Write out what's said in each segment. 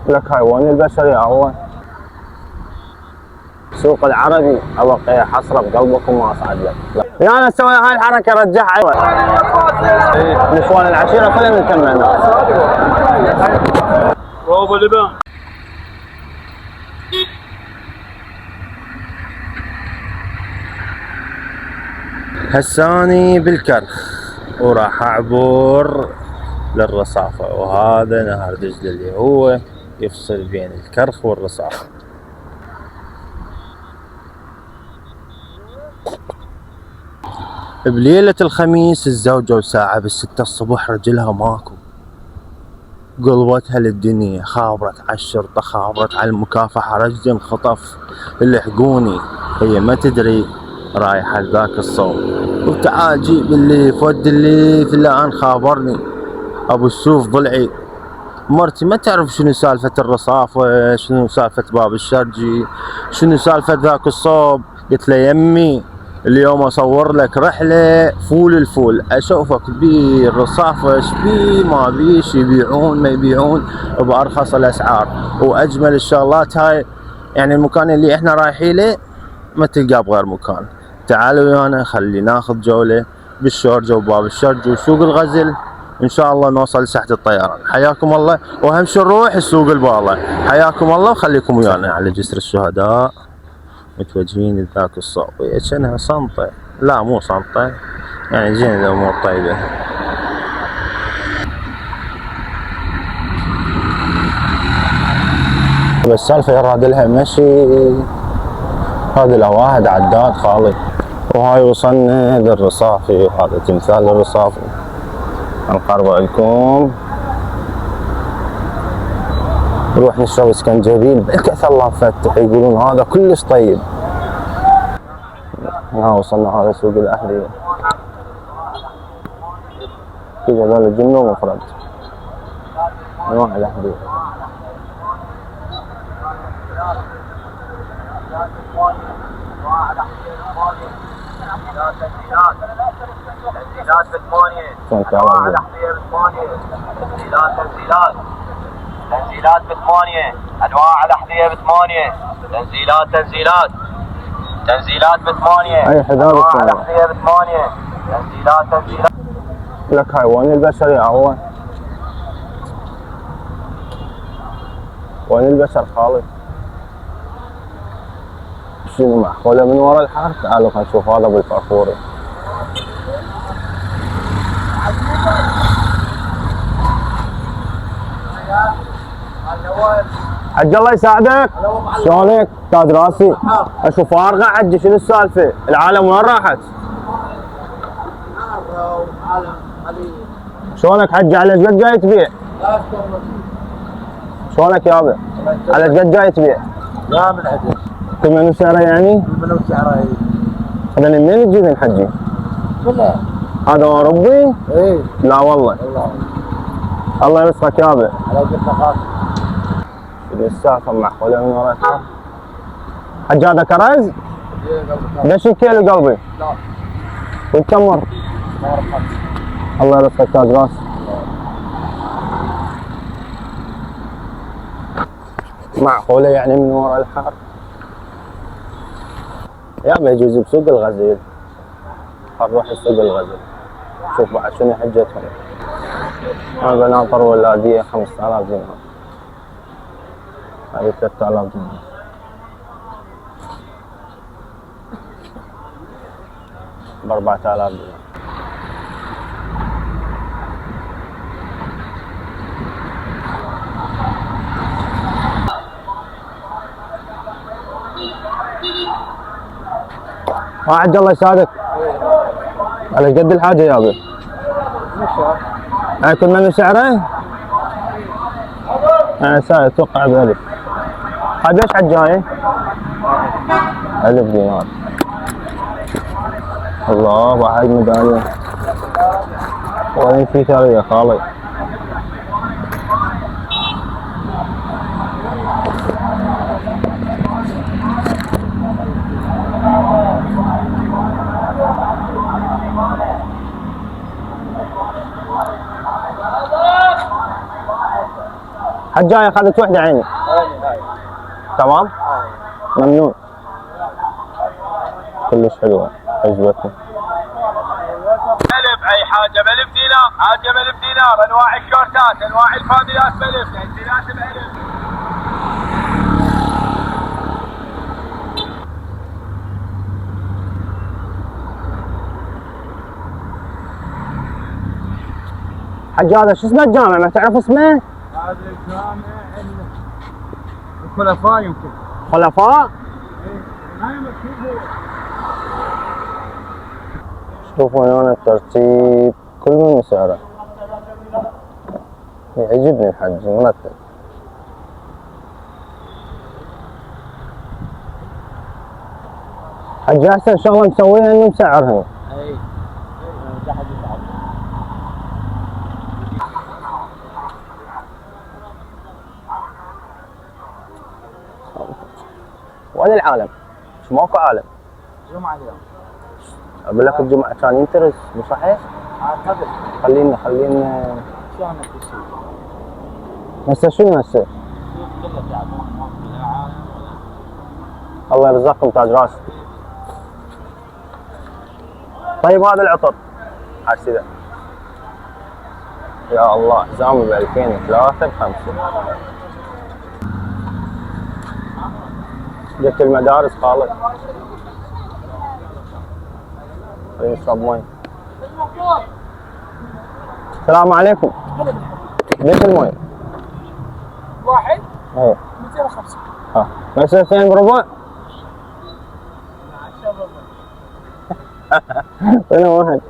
لك هاي وين البشري اول سوق العربي ابقى حصره بقلبك وما اصعد لك. يا انا اسوي هاي الحركه رجعها نسوان العشيره كلنا نكمل برافو لبنان. هساني بالكرخ وراح اعبر للرصافة، وهذا نهر دجلة اللي هو يفصل بين الكرخ والرصافة. بليلة الخميس الزوجة وساعة بالستة الصبح رجلها ماكو، قلبتها للدنيا، خابرت على الشرطة، خابرت على المكافحة، رجل انخطف الحقوني، هي ما تدري رايحة لذاك الصوب، وتعال جيب الليف ود الليف الآن خابرني أبو السوف ضلعي. مرتي ما تعرف شنو سالفة الرصافة، شنو سالفة باب الشرجي، شنو سالفة ذاك الصوب. قلت له يمي اليوم اصور لك رحلة فول الفول، اشوفك بالرصافة شبي ما بيش يبيعون ما يبيعون بارخص الاسعار واجمل الشغلات. هاي يعني المكان اللي احنا رايحين له ما تلقاه بغير مكان. تعالوا ويانا خلي ناخذ جولة بالشورجة وباب الشرج وسوق الغزل، ان شاء الله نوصل لساحة الطيران. حياكم الله، واهم شي نروح السوق البالة. حياكم الله وخليكم ويانا على جسر الشهداء متوجهين لذاك الصوب. كأنها صنطة، لا مو صنطة، يعني زين الامور طيبة. بس سالفة يراد لها مشي، هذا له واحد عداد خالي. وهاي وصلنا للرصافي، وهذا تمثال الرصافي نقربه لكم. نروح نشرب اسكنجبيل بالكثر الله مفتح، يقولون هذا كلش طيب. ها وصلنا هذا سوق الأهلية، في هذول جملة ومفرد أنواع الأهلية. تنزيلات بثمانية، أنواع الأحذية بثمانية، تنزيلات بثمانية، أنواع الأحذية بثمانية، تنزيلات بثمانية، أي حذاء أنواع الأحذية بثمانية، تنزيلات. لك هاي وين البشر يا عوان؟ وين البشر خالد؟ شنو معقولة من ورا الحار؟ تعالوا خلينا نشوف هذا بالفرفوري. حج الله يساعدك، شلونك؟ تاج راسي اشوف فارغه حجي، شنو السالفه؟ العالم وين راحت؟ شلونك حجي؟ على ايش قد جاي تبيع؟ شلونك يابا؟ على ايش قد جاي تبيع؟ لا من عندك كل منو سعره يعني؟ منو سعره؟ هذا منين تجيبين حجي؟ هذا اوروبي؟ ايه لا والله الله يرزقك يابا. على قد خاطر شنو السالفه معقوله من ورا الحار؟ حج هذا كرز؟ ليش كيلو قلبي؟ لا وكم مر؟ الله يرزقك تاج راس. معقوله يعني من ورا الحار؟ يابا يجوز بسوق الغزل. خل نروح لسوق الغزل شوف بعد شنو حجتهم. هذا ناطر ولادية 5000 دينار، هذه 3000 دينار. ب4000 دينار. عج الله يساعدك. على قد الحاجة يابا. يعني كل من سعره؟ يعني سعر اتوقع ب1000. هاي بيش حجاية؟ 1000 دينار. الله بعد ميدالية. وين في ثرية خالي. هالجاي اخذت وحده عيني. هاي. تمام؟ ممنون. كلش حلوه عجبتني. ألف أي حاجة ب1000 دينار، حاجة ب1000 دينار، أنواع الشورتات، أنواع الفانيلات ب1000، تنزيلات ب1000. حج هذا شو اسمه الجامع ما تعرف اسمه؟ هذا الجامع الخلفاء يمكن. خلفاء؟ هاي مكتوب. شوفوا هنا الترتيب كل من سعره. يعجبني الحج مرتب. حج احسن شغله مسويها انه مسعرها. اي. وين العالم؟ شو ماكو عالم؟ جمعة اليوم. اقول لك الجمعة كان ينترس مو صحيح؟ قبل. خلينا شلون الشيء؟ هسه شنو هسه؟ كله في عالم. الله يرزقكم تاج راس. طيب هذا العطر حسيده يا الله حزامي ب 2003 ب5. جبت المدارس خالد. خلينا نشرب مي. السلام عليكم. ليش المي؟ واحد ايه 205. ها بس 2 بربع. انا واحد.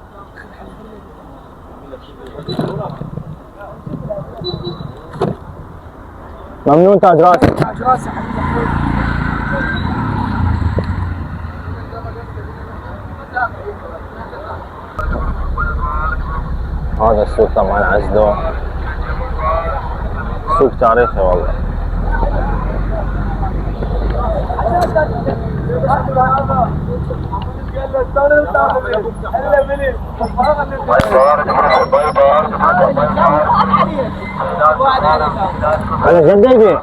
ممنون تاج راسي. تاج راسي حبيبي. هذا السوق طبعا عزدو سوق تاريخي والله. انا جديدي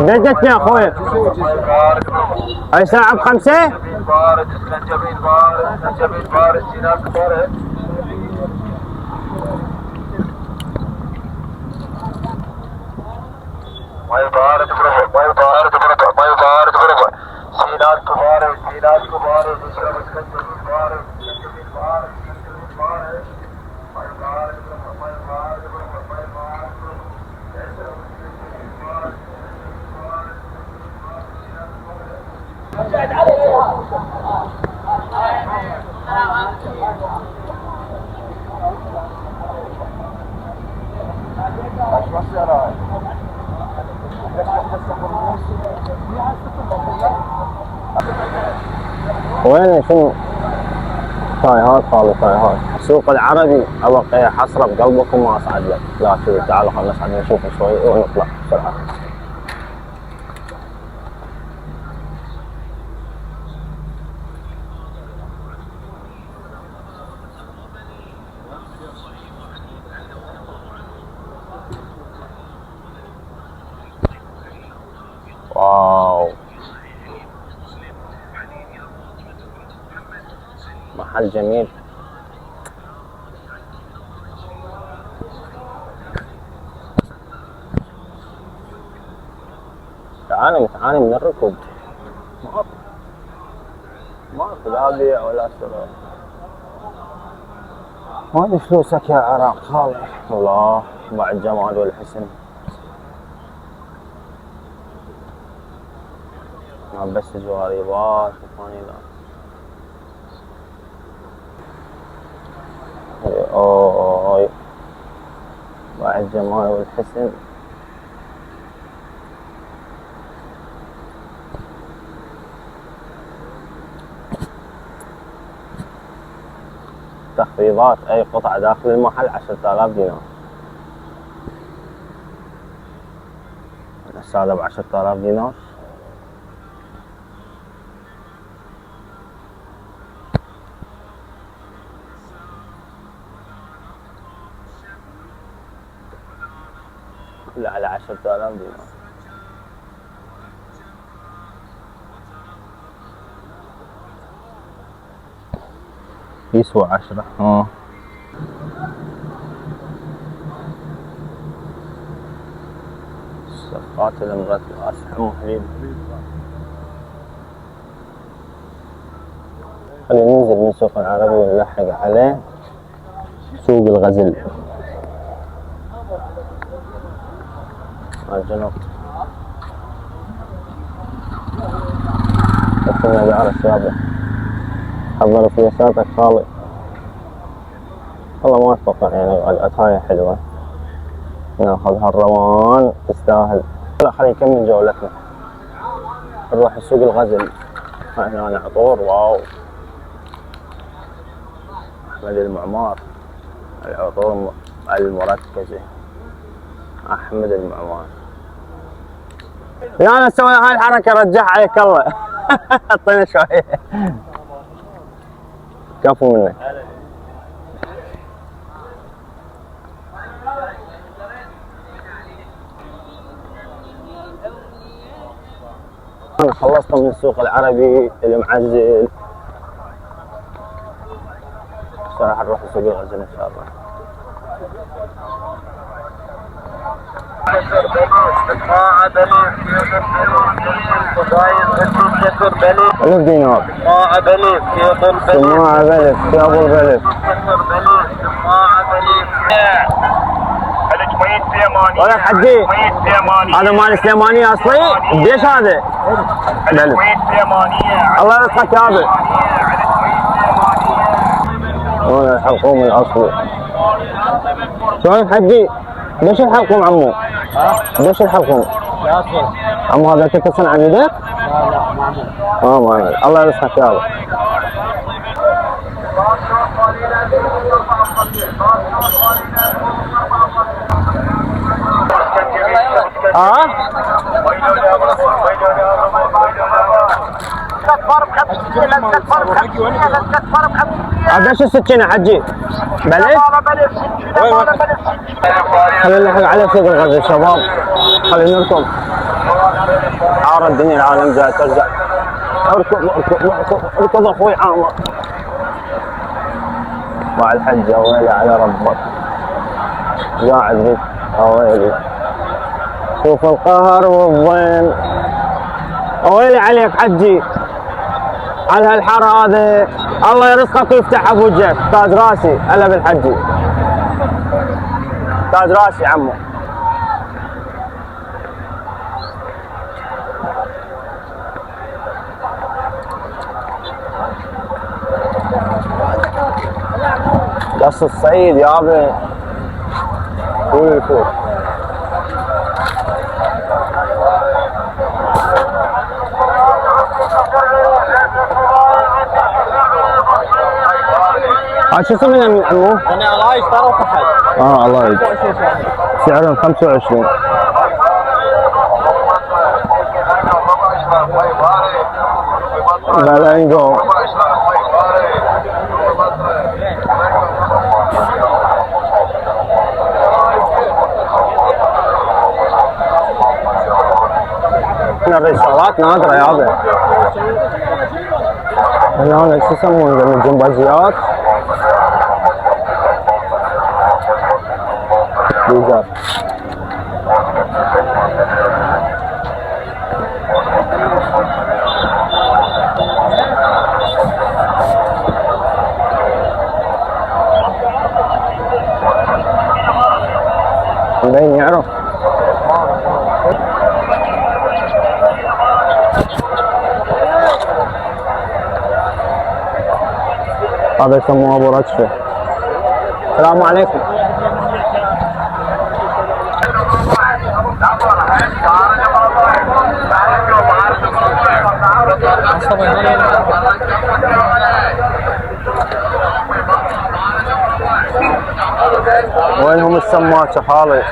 دزتني يا اخوي. هاي ساعة ب5. بارد اسكنجبيل بارد اسكنجبيل بارد سيناء بارد. ماي بارد بربع ماي بارد بربع ماي بارد بربع سيناء بارد سيناء بارد اشرب اسكنجبيل بارد اسكنجبيل بارد اسكنجبيل بارد ماي بارد بربع ماي بارد بربع ماي بارد بربع اشرب اسكنجبيل بارد اسكنجبيل بارد. وين شنو؟ تايهات خالي تايهات. سوق العربي ابقى حصره بقلبكم ما اصعد لك. لا شوف تعالوا خلينا نصعد نشوف شوي ونطلع بسرعه. واو محل جميل. تعاني من الركض. ماكو لا بيع ولا شراء. هذه فلوسك يا عراق خالي. الله مع الجمال والحسن. ما بس جواريبات وفانيلات. اوه مع الجمال والحسن. تخفيضات اي قطعة داخل المحل 10,000 دينار. هسه هذا ب10,000 دينار. كله على 10,000 دينار. يسوى 10. الصفقات المرتبة أسحم حبيبي. خلينا ننزل من سوق العربي ونلحق عليه سوق الغزل الجنوب. وصلنا بعرى السابع. حضر فلوساتك خالي. والله ما اتوقع يعني الأتاية حلوة، ناخذ هالروان تستاهل. لا خلينا نكمل جولتنا، نروح سوق الغزل. هنا عطور واو، أحمد المعمار، العطور المركزة أحمد المعمار. لا أنا أسوي هاي الحركة رجعها عليك الله. اعطينا شوية. كفو منك. أنا خلصت من السوق العربي المعزل، راح نروح لسوق الغزل إن شاء الله. ألف دينار. سماعة بلف يا أبو البلف. ولك حجي هذا مال سليمانية أصلي؟ قديش هذا؟ بلف. الله يرزقك يا أبي. هذا الحلقوم الأصلي. شلون حجي؟ ليش الحلقوم عمو؟ ليش الحلقوم؟ عمو هذا كنت تصنع عن يدك؟ لا ما الله يرزقك يا أبي. هذا شو السكينة حجي؟ بلف؟ خلينا نلحق على سوق الغزل شباب، خلينا نركض. عار الدنيا العالم جاي ترجع. اركض اخوي عامر. مع الحج يا ويلي على ربك. قاعد بك يا ويلي. شوف القهر والضيم. ويلي عليك حجي على هالحر هذا. الله يرزقك ويفتح بوجهك. تاج راسي هلا بالحجي. تاج راسي عمو. قص الصعيد يابا. طول الفوق. شو اسمه عمو؟ انا الله يشترى وكحل. الله يجزاك. سعرهم 25. بلانجو. الرسالات نادرة يا ابي. هنا شو يسمون الجمبازيات؟ ديزر. مبين يعرف. هذا يسموه ابو رجفه. السلام عليكم. وينهم السماكة حالي؟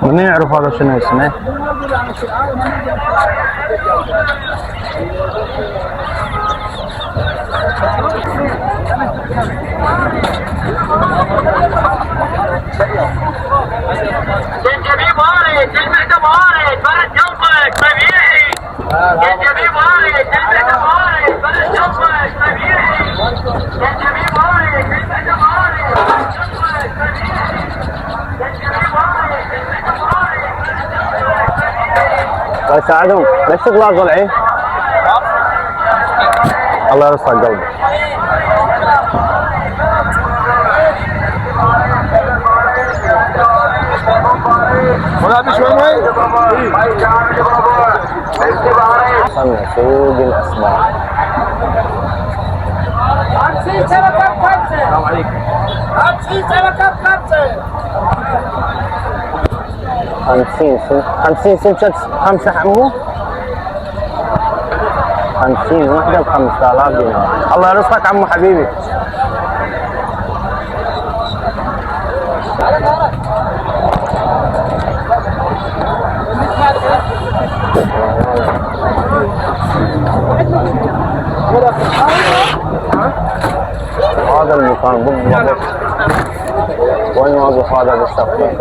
من يعرف هذا شنو اسمه؟ الجبيب وارد، المعدة وارد، برد جنبك طبيعي. الجبيب وارد، المعدة وارد، برد جنبك طبيعي. الجبيب وارد، المعدة وارد، برد جنبك طبيعي. الجبيب وارد، المعدة وارد، برد جنبك طبيعي. الله يساعدهم، ليش تطلع ضلعي؟ الله يرصق قلبك. ولا بشوي مي؟ وصلنا سوق الاسماك. 50 سمكة بخمسة. السلام عليكم. 50 سمكة بخمسة. 50 سمكة 5 عمو. 50 وحدة ب 5000 دينار. الله يرزقك عمو حبيبي. هذا المكان بالضبط وين واقف هذا بالصفين؟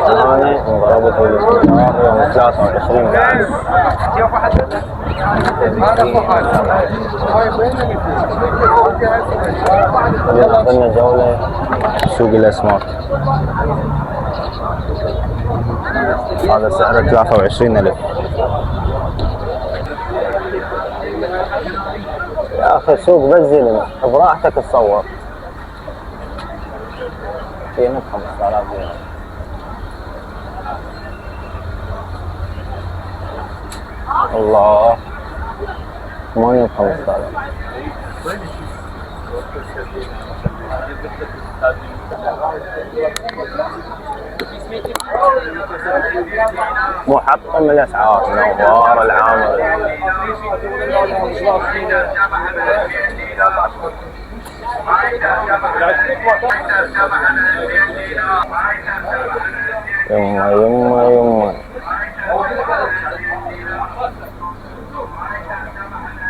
أنا انضربت بالاستثمار يوم 23 بعد. يلا خذنا جولة سوق الأسماك. هذا سعره 23,000. يا أخي سوق بزلم براحتك تصور. قيمة 5000 دينار. الله ماي 5000. محطم الاسعار نوار العامر. يما يما يما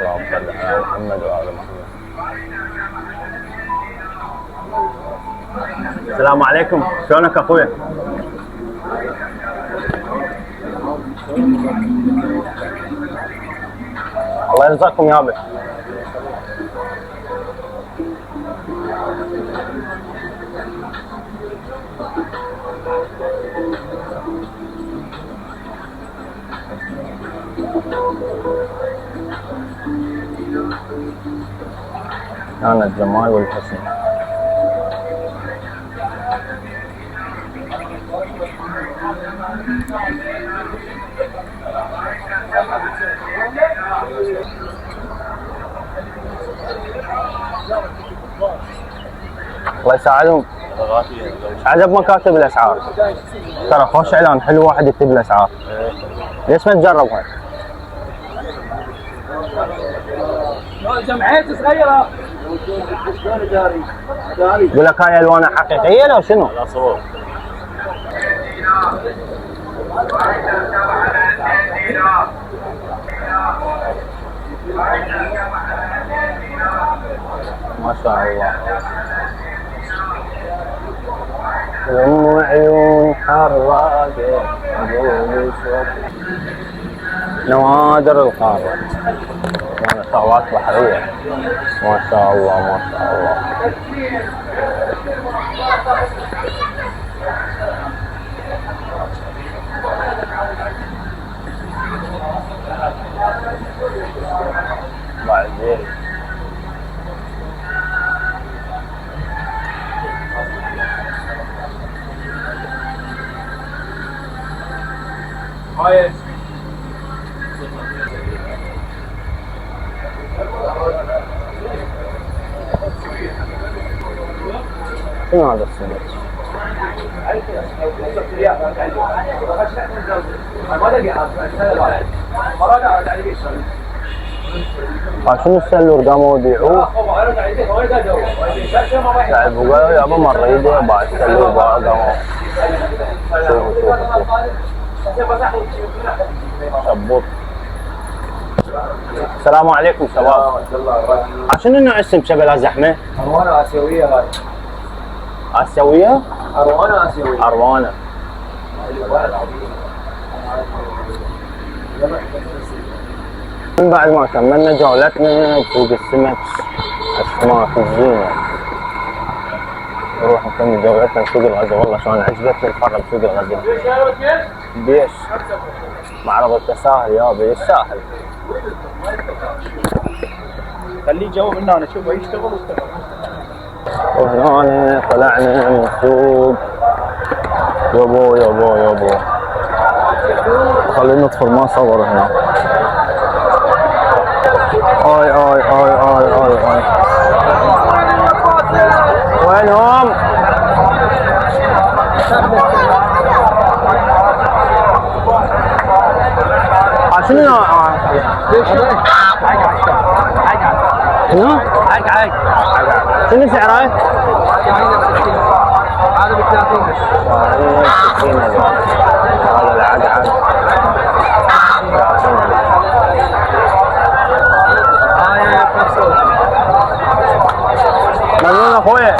اللهم صل على محمد وآل محمد. السلام عليكم، شلونك اخويا؟ الله يرزقكم يابا. كان الجمال والحسن. الله يساعدهم. عجب مكاتب الاسعار، ترى خوش اعلان حلو واحد يكتب الاسعار. ليش ما تجربها؟ جمعية صغيرة. يقول لك هاي الوانها حقيقيه لو شنو؟ لا صور. ما شاء الله. يم عيون حراقة نوادر القارة. يعني ثروات بحرية. ما شاء الله ما شاء الله. بعدين هاي شنو هذا السمك؟ شنو السلور قاموا يبيعوه؟ تعبوا قالوا يابا مريضة بعد السلور قاموا شبوط. السلام عليكم شباب. شنو نوع اسم شبل زحمه؟ أروانة آسيوية هاي. آسيوية؟ أروانة آسيوية. أروانة. من بعد ما كملنا جولتنا بسوق السمك أسماك الزينة، نروح نكمل جولتنا بسوق الغزة. والله شلون عجبتني الفرة بسوق الغزة. بيش معرض التساهل يابا الساحل. خليه جو من هنا شوفه يشتغل واشتغل. وهنا طلعنا من السوق. يابو يابو يابو خلينا ندخل ما صور هنا. اي اي اي اي اي اي وينهم؟ شنو نوعها؟ شنو؟ عاق شنو سعره؟ هذا ب 30. هذا العقعق ممنون اخويا.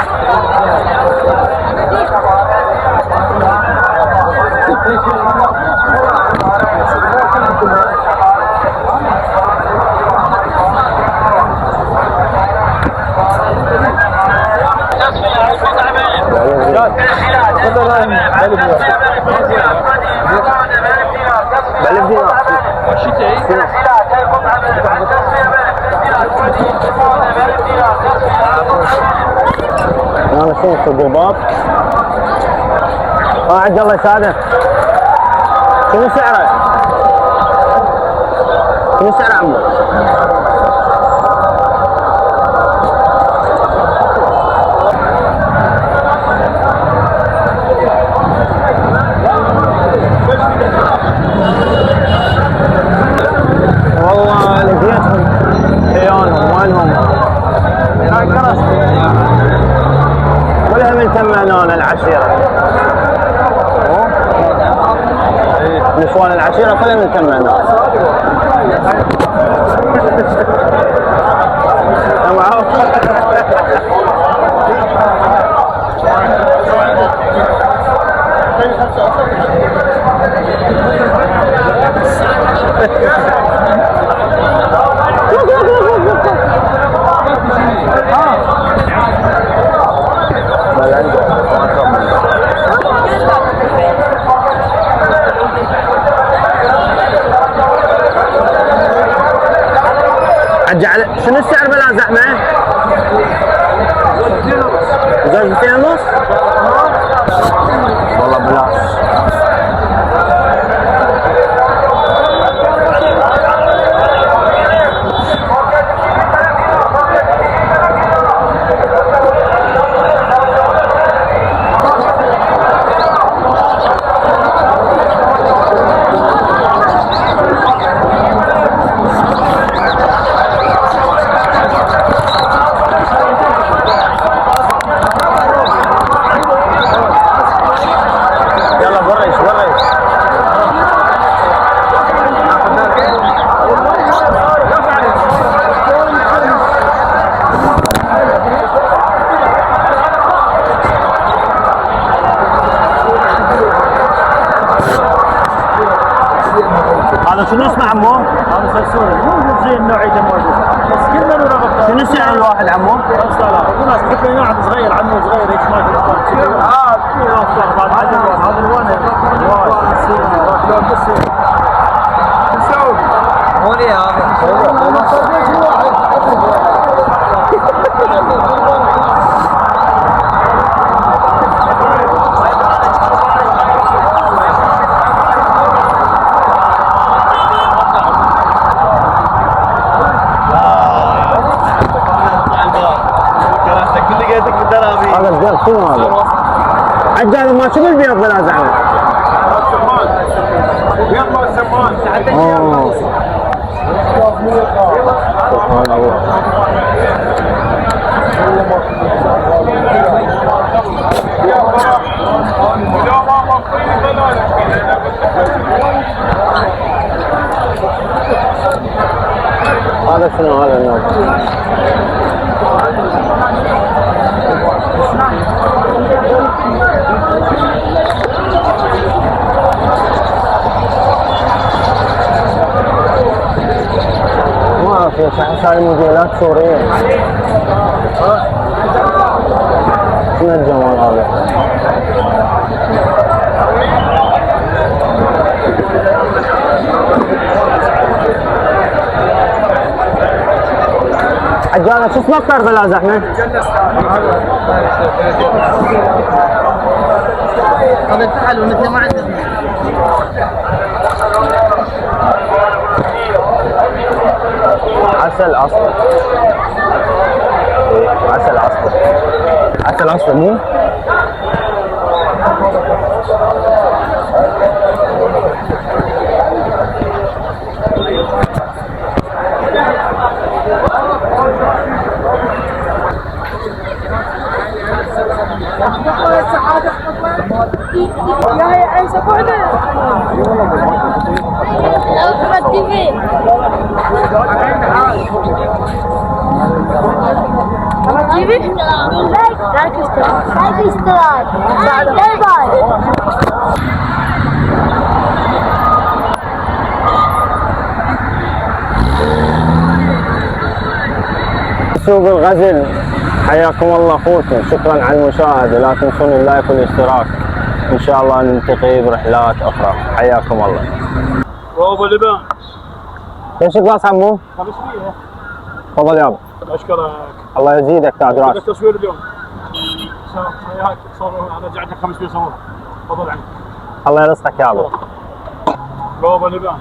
بألف دينار. أنا شوف حبوبات. عبد الله يساعدك. شنو سعره؟ شنو سعره عمو؟ والله لقيتهم عيونهم وينهم؟ كلها من تمنون العشيرة. نسوان العشيرة كلها من تمنون. شنو السعر بلا زحمة؟ زوجتين ونص؟ والله بلاش. هذا شنو اسمه عمو؟ هذا سرسوري مو زي النوعية موجود بس كلنا نرغب. شنو سعر الواحد عمو؟ 5000. في ناس تحب ينعم صغير عمو صغير هيك ما تقدر. في ناس هذا الوان مسعود هوني هذا هذا الجر شنو هذا؟ عجال ما شنو البيض بلا زعمه؟ بيض مال سمان. سبحان الله. يا ماما هذا شنو هذا النوع؟ ما اعرف ليش احس هاي موديلات سورية. شنو الجمال هذا؟ حجانا شو اسمك كربلاء زحمة؟ هذا الفحل ونحن ما عندنا. عسل اصفر. عسل اصفر. عسل اصفر مو؟ يا هي عيسى بعدين احمد تيفي تيفي لايك اشتراك باي باي. سوق الغزل، حياكم الله اخوتي، شكرا على المشاهدة، لا تنسون اللايك والاشتراك، ان شاء الله نلتقي برحلات اخرى، حياكم الله. بابا لبان ايش الكلاس عمو؟ 500. تفضل يابا. اشكرك. الله يزيدك تاج راس. التصوير اليوم. هياك صار انا رجعت لك 500 صور. تفضل عندك. الله يرزقك يابا. بابا لبان.